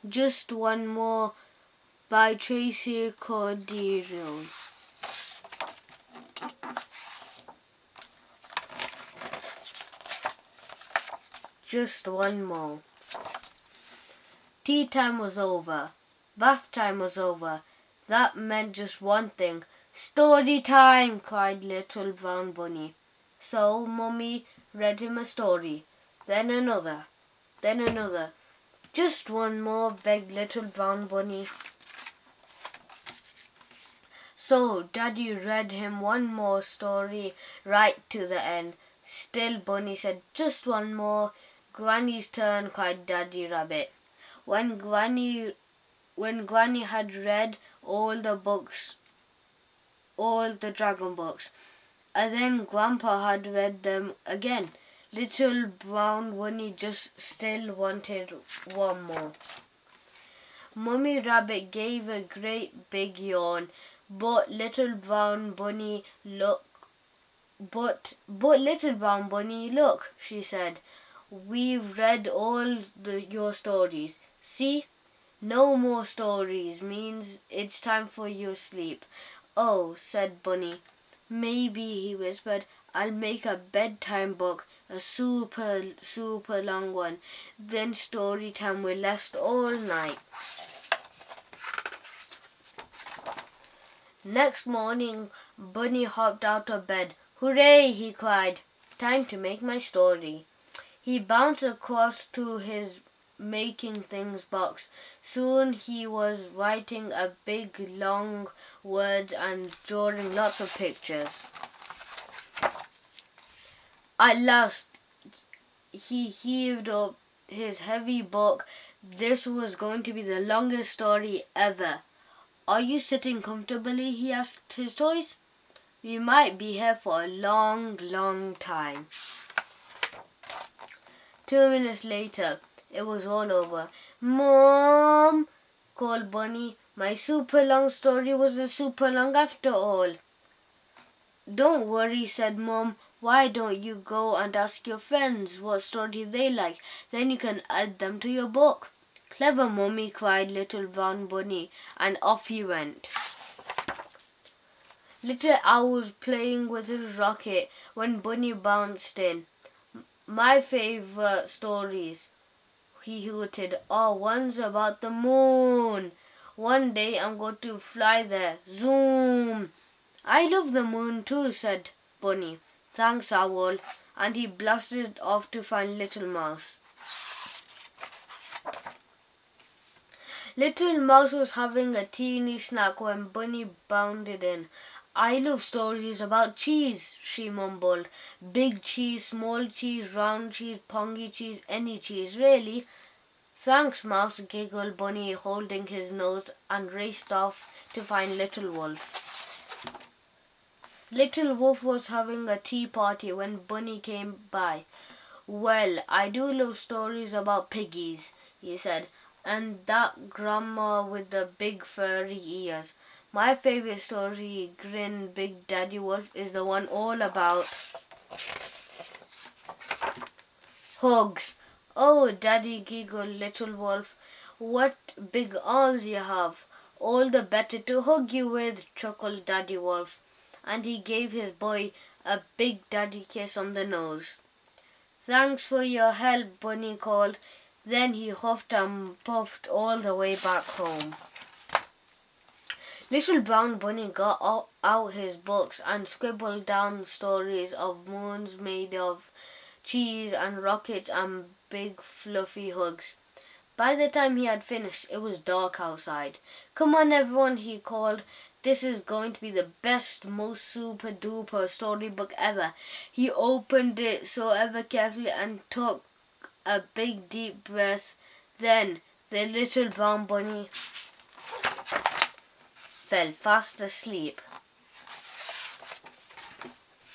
Just One More by Tracy Cordeiro. Just one more. Tea time was over. Bath time was over. That meant just one thing. Story time, cried Little Brown Bunny. So Mummy read him a story. Then another. Then another. Just one more, begged Little Brown Bunny. So Daddy read him one more story right to the end. Still Bunny said, just one more. Granny's turn, cried Daddy Rabbit. When Granny had read all the books, all the dragon books, and then Grandpa had read them again, Little Brown Bunny just still wanted one more. Mummy Rabbit gave a great big yawn, but Little Brown Bunny look, she said. We've read all your stories. See? No more stories means it's time for your sleep. Oh, said Bunny. Maybe, he whispered, I'll make a bedtime book, a super, super long one. Then story time will last all night. Next morning, Bunny hopped out of bed. Hooray, he cried. Time to make my story. He bounced across to his making things box. Soon he was writing a big long words and drawing lots of pictures. At last he heaved up his heavy book. This was going to be the longest story ever. Are you sitting comfortably? He asked his toys. We might be here for a long, long time. 2 minutes later, it was all over. Mom, called Bunny. My super long story wasn't super long after all. Don't worry, said Mom. Why don't you go and ask your friends what story they like? Then you can add them to your book. Clever Mommy, cried Little Brown Bunny, and off he went. Little Owl was playing with his rocket when Bunny bounced in. My favorite stories, he hooted, are ones about the moon. One day I'm going to fly there. Zoom! I love the moon too, said Bunny. Thanks, Owl. And he blasted off to find Little Mouse. Little Mouse was having a teeny snack when Bunny bounded in. I love stories about cheese, she mumbled. Big cheese, small cheese, round cheese, pongy cheese, any cheese, really. Thanks, Mouse, giggled Bunny, holding his nose, and raced off to find Little Wolf. Little Wolf was having a tea party when Bunny came by. Well, I do love stories about piggies, he said, and that grandma with the big furry ears. My favorite story, grinned Big Daddy Wolf, is the one all about hugs. Oh, Daddy, giggled Little Wolf, what big arms you have. All the better to hug you with, chuckled Daddy Wolf, and he gave his boy a big daddy kiss on the nose. Thanks for your help, Bunny called. Then he huffed and puffed all the way back home. Little Brown Bunny got out his books and scribbled down stories of moons made of cheese and rockets and big fluffy hugs. By the time he had finished, it was dark outside. Come on, everyone, he called. This is going to be the best, most super duper storybook ever. He opened it so ever carefully and took a big deep breath. Then the Little Brown Bunny fell fast asleep.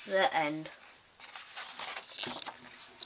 The end.